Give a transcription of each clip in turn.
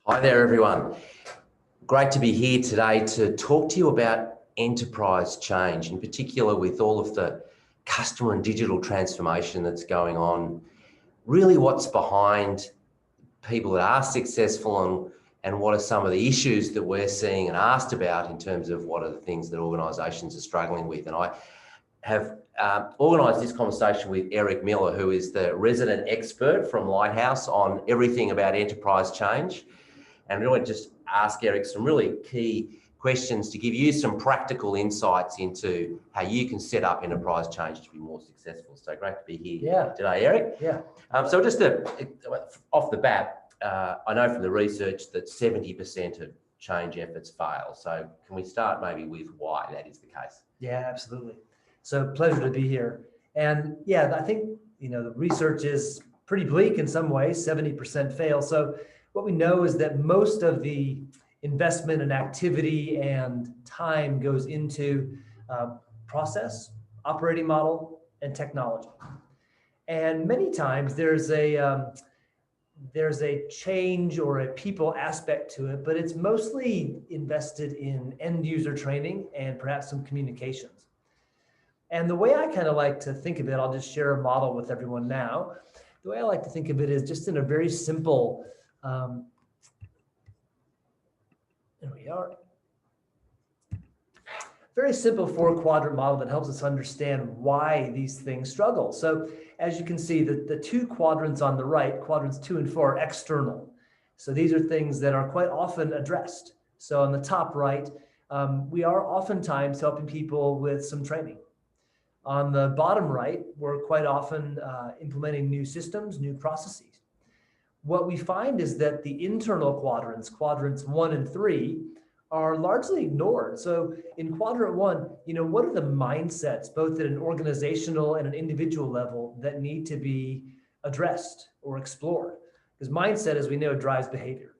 Hi there, everyone. Great to be here today to talk to you about enterprise change, in particular with all of the customer and digital transformation that's going on. Really what's behind people that are successful and what are some of the issues that we're seeing and asked about in terms of what are the things that organisations are struggling with. And I have organised this conversation with Eric Miller, who is the resident expert from Lighthouse on everything about enterprise change. And really just ask Eric some really key questions to give you some practical insights into how you can set up enterprise change to be more successful. So great to be here today, Eric. Yeah. So just off the bat, I know from the research that 70% of change efforts fail. So can we start maybe with why that is the case? Yeah, absolutely. So pleasure to be here. And yeah, I think, the research is pretty bleak in some ways, 70% fail. So what we know is that most of the investment and activity and time goes into process, operating model, and technology. And many times there's a change or a people aspect to it, but it's mostly invested in end user training and perhaps some communications. And the way I kind of like to think of it, I'll just share a model with everyone now. The way I like to think of it is just in a very simple there we are. Very simple 4-quadrant model that helps us understand why these things struggle. So as you can see, the 2 quadrants on the right, quadrants 2 and 4, are external. So these are things that are quite often addressed. So on the top right, we are oftentimes helping people with some training. On the bottom right, we're quite often implementing new systems, new processes. What we find is that the internal quadrants 1 and 3, are largely ignored. So in quadrant 1, what are the mindsets, both at an organizational and an individual level, that need to be addressed or explored? Because mindset, as we know, drives behavior.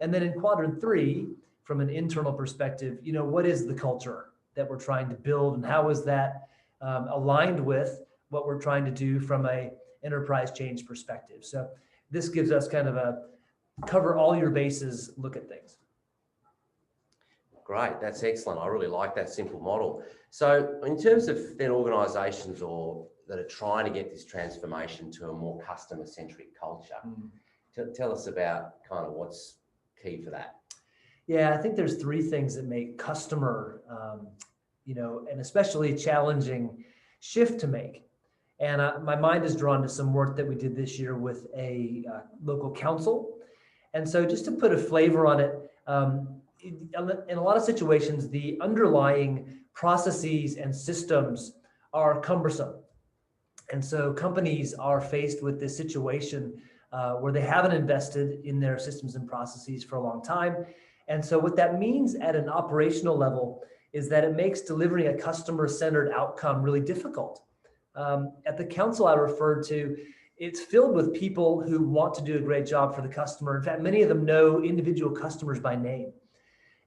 And then in quadrant 3, from an internal perspective, what is the culture that we're trying to build, and how is that aligned with what we're trying to do from a enterprise change perspective? So this gives us kind of a cover all your bases look at things. Great, that's excellent. I really like that simple model. So in terms of then organisations that are trying to get this transformation to a more customer-centric culture, tell us about kind of what's key for that. Yeah, I think there's 3 things that make customer, an especially challenging shift to make. And my mind is drawn to some work that we did this year with a local council. And so just to put a flavor on it, in a lot of situations, the underlying processes and systems are cumbersome. And so companies are faced with this situation where they haven't invested in their systems and processes for a long time. And so what that means at an operational level is that it makes delivering a customer-centered outcome really difficult. At the council I referred to, it's filled with people who want to do a great job for the customer. In fact, many of them know individual customers by name.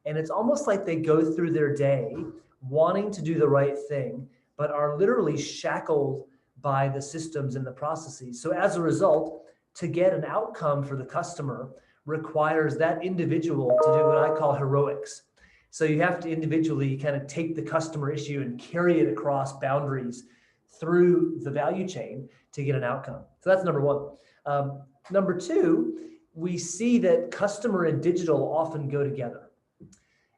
And it's almost like they go through their day wanting to do the right thing, but are literally shackled by the systems and the processes. So as a result, to get an outcome for the customer requires that individual to do what I call heroics. So you have to individually kind of take the customer issue and carry it across boundaries through the value chain to get an outcome. So that's number 1. Number 2, we see that customer and digital often go together.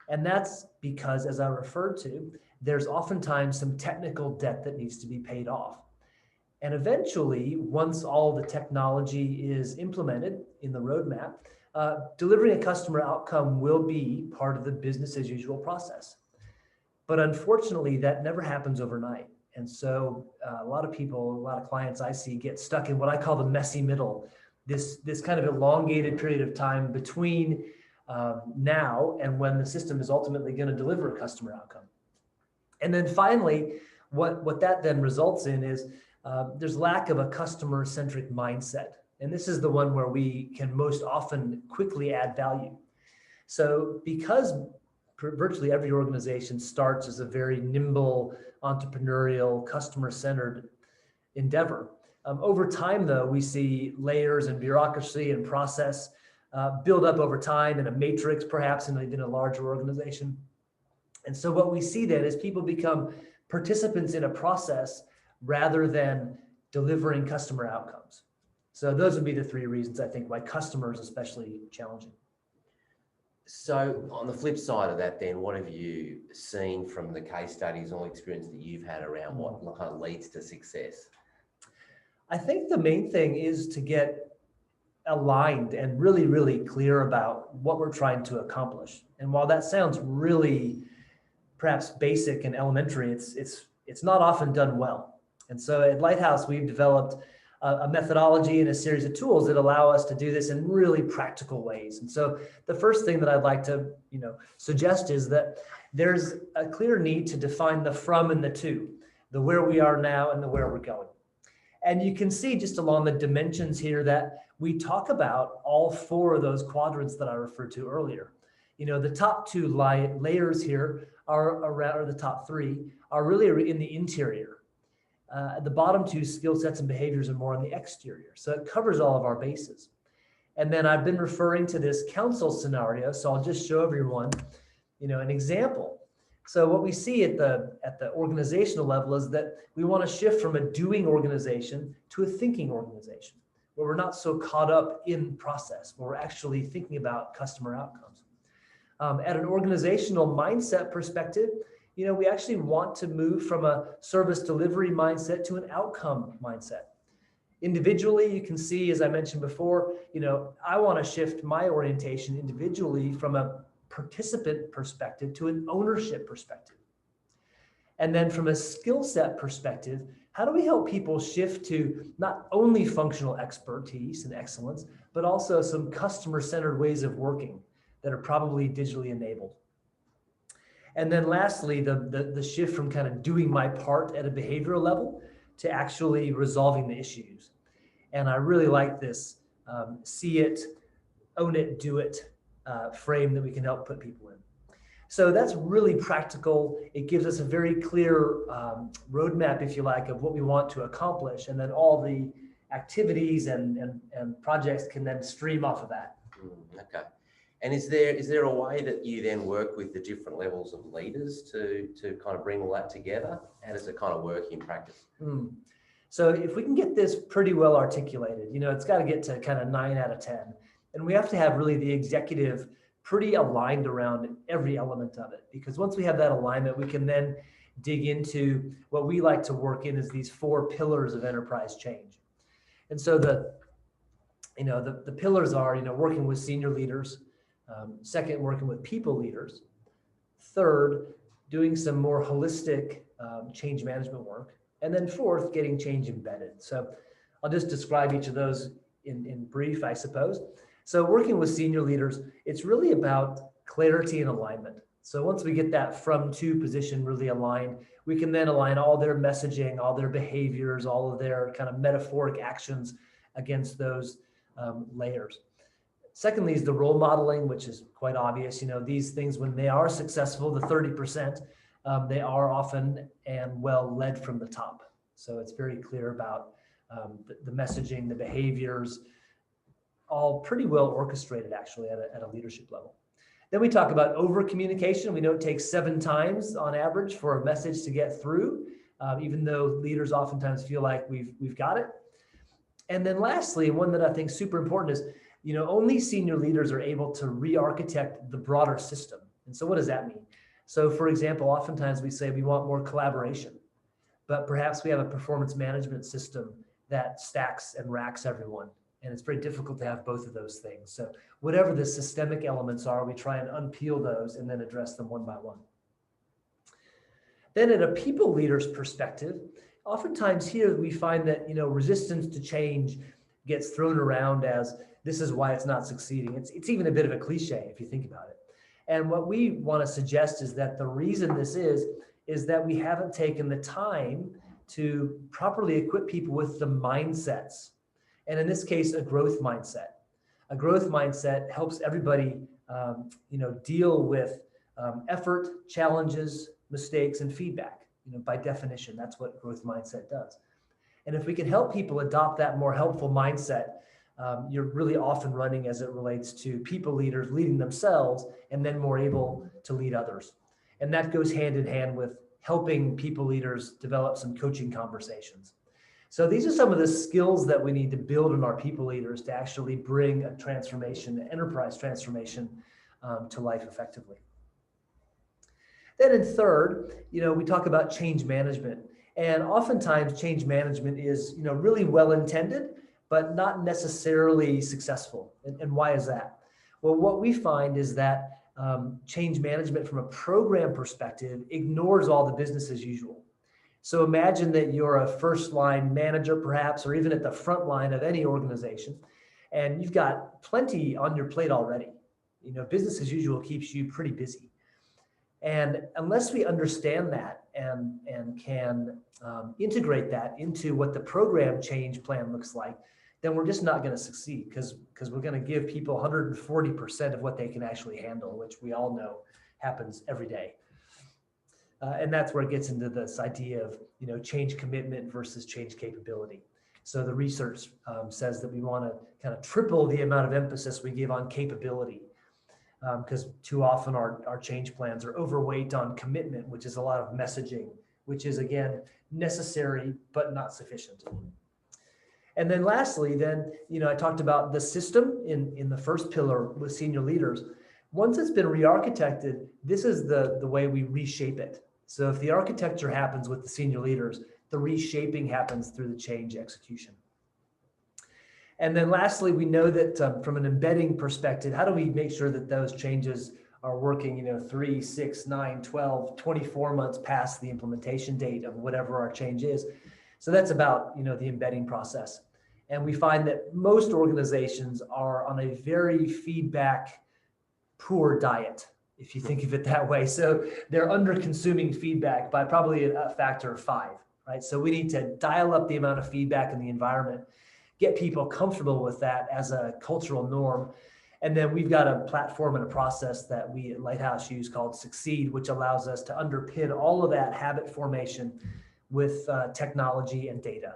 And that's because, as I referred to, there's oftentimes some technical debt that needs to be paid off. And eventually, once all the technology is implemented in the roadmap, delivering a customer outcome will be part of the business as usual process. But unfortunately, that never happens overnight. And so a lot of people, a lot of clients I see get stuck in what I call the messy middle, this kind of elongated period of time between now and when the system is ultimately going to deliver a customer outcome. And then finally, what that then results in is there's lack of a customer-centric mindset. And this is the one where we can most often quickly add value. So because virtually every organization starts as a very nimble, entrepreneurial, customer-centered endeavor. Over time, though, we see layers and bureaucracy and process build up over time in a matrix, perhaps in a larger organization. And so what we see then is people become participants in a process rather than delivering customer outcomes. So those would be the three reasons I think why customer is especially challenging. So on the flip side of that then, what have you seen from the case studies or experience that you've had around what kind of leads to success? I think the main thing is to get aligned and really, really clear about what we're trying to accomplish. And while that sounds really perhaps basic and elementary, it's not often done well. And so at Lighthouse, we've developed a methodology and a series of tools that allow us to do this in really practical ways. And so the first thing that I'd like to suggest is that there's a clear need to define the from and the to, the where we are now and the where we're going. And you can see just along the dimensions here that we talk about all four of those quadrants that I referred to earlier. The top two layers here or the top three are really in the interior. The bottom two, skill sets and behaviors, are more on the exterior. So it covers all of our bases. And then I've been referring to this council scenario. So I'll just show everyone, an example. So what we see at the organizational level is that we want to shift from a doing organization to a thinking organization, where we're not so caught up in process, where we're actually thinking about customer outcomes. At an organizational mindset perspective, we actually want to move from a service delivery mindset to an outcome mindset. Individually, you can see, as I mentioned before, I want to shift my orientation individually from a participant perspective to an ownership perspective. And then from a skill set perspective, how do we help people shift to not only functional expertise and excellence, but also some customer-centered ways of working that are probably digitally enabled? And then lastly, the shift from kind of doing my part at a behavioral level to actually resolving the issues. And I really like this see it, own it, do it frame that we can help put people in. So that's really practical. It gives us a very clear roadmap, if you like, of what we want to accomplish. And then all the activities and projects can then stream off of that. Okay. And is there a way that you then work with the different levels of leaders to kind of bring all that together? How does it kind of work in practice? So if we can get this pretty well articulated, it's got to get to kind of 9 out of 10. And we have to have really the executive pretty aligned around every element of it. Because once we have that alignment, we can then dig into what we like to work in as these 4 pillars of enterprise change. And so the pillars are, working with senior leaders. Second, working with people leaders. Third, doing some more holistic change management work. And then fourth, getting change embedded. So I'll just describe each of those in brief, I suppose. So working with senior leaders, it's really about clarity and alignment. So once we get that from to position really aligned, we can then align all their messaging, all their behaviors, all of their kind of metaphoric actions against those layers. Secondly is the role modeling, which is quite obvious. These things, when they are successful, the 30%, they are often and well led from the top. So it's very clear about the messaging, the behaviors, all pretty well orchestrated actually at a leadership level. Then we talk about over communication. We know it takes 7 times on average for a message to get through, even though leaders oftentimes feel like we've got it. And then lastly, one that I think is super important is, only senior leaders are able to re-architect the broader system. And so what does that mean? So for example, oftentimes we say we want more collaboration, but perhaps we have a performance management system that stacks and racks everyone. And it's very difficult to have both of those things. So whatever the systemic elements are, we try and unpeel those and then address them one by one. Then at a people leader's perspective, oftentimes here we find that, resistance to change gets thrown around as this is why it's not succeeding. It's even a bit of a cliche if you think about it. And what we want to suggest is that the reason this is that we haven't taken the time to properly equip people with the mindsets. And in this case, a growth mindset. A growth mindset helps everybody, deal with effort, challenges, mistakes, and feedback. By definition, that's what growth mindset does. And if we can help people adopt that more helpful mindset, you're really often running as it relates to people leaders leading themselves and then more able to lead others. And that goes hand in hand with helping people leaders develop some coaching conversations. So these are some of the skills that we need to build in our people leaders to actually bring a transformation, an enterprise transformation to life effectively. Then in third, we talk about change management. And oftentimes change management is, really well intended, but not necessarily successful. And why is that? Well, what we find is that change management from a program perspective ignores all the business as usual. So imagine that you're a first line manager, perhaps, or even at the front line of any organization, and you've got plenty on your plate already. Business as usual keeps you pretty busy. And unless we understand that and can integrate that into what the program change plan looks like, then we're just not going to succeed because we're going to give people 140% of what they can actually handle, which we all know happens every day. And that's where it gets into this idea of change commitment versus change capability. So the research says that we want to kind of triple the amount of emphasis we give on capability, because too often our change plans are overweight on commitment, which is a lot of messaging, which is again necessary but not sufficient. And then lastly, I talked about the system in the first pillar with senior leaders. Once it's been re-architected, this is the way we reshape it. So if the architecture happens with the senior leaders, the reshaping happens through the change execution. And then lastly, we know that from an embedding perspective, how do we make sure that those changes are working, 3, 6, 9, 12, 24 months past the implementation date of whatever our change is. So that's about, the embedding process. And we find that most organizations are on a very feedback poor diet, if you think of it that way. So they're under consuming feedback by probably a factor of 5, right? So we need to dial up the amount of feedback in the environment, get people comfortable with that as a cultural norm. And then we've got a platform and a process that we at Lighthouse use called Succeed, which allows us to underpin all of that habit formation with technology and data.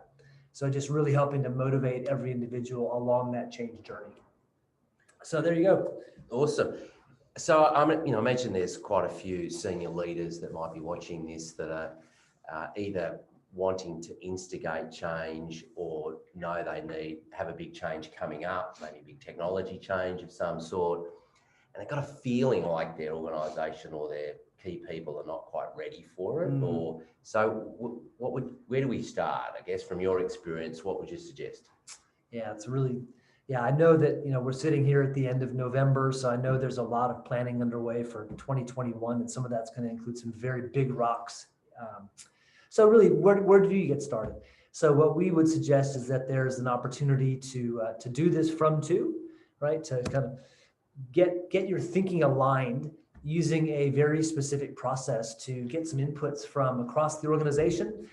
So just really helping to motivate every individual along that change journey. So there you go. Awesome. So I mentioned there's quite a few senior leaders that might be watching this that are either wanting to instigate change or know they have a big change coming up, maybe a big technology change of some sort, and they've got a feeling like their organisation or their key people are not quite ready for it. Or so, where do we start? I guess from your experience, what would you suggest? Yeah, I know that we're sitting here at the end of November, so I know there's a lot of planning underway for 2021, and some of that's going to include some very big rocks. So really, where do you get started? So what we would suggest is that there's an opportunity to do this from two, right? To kind of get your thinking aligned using a very specific process to get some inputs from across the organization,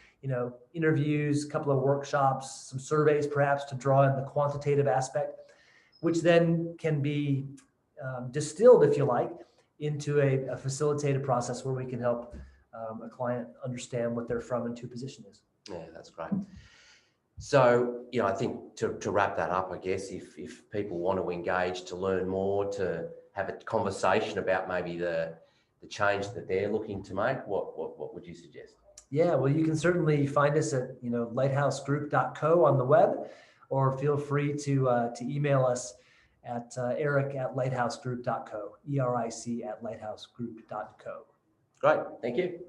interviews, a couple of workshops, some surveys perhaps to draw in the quantitative aspect, which then can be distilled, if you like, into a facilitated process where we can help a client understand what their from and to position is. Yeah, that's great. So, I think to wrap that up, I guess if people want to engage, to learn more, to have a conversation about maybe the change that they're looking to make, what would you suggest? Yeah, well, you can certainly find us at lighthousegroup.co on the web, or feel free to email us at eric@lighthousegroup.co, ERIC@lighthousegroup.co. Great, thank you.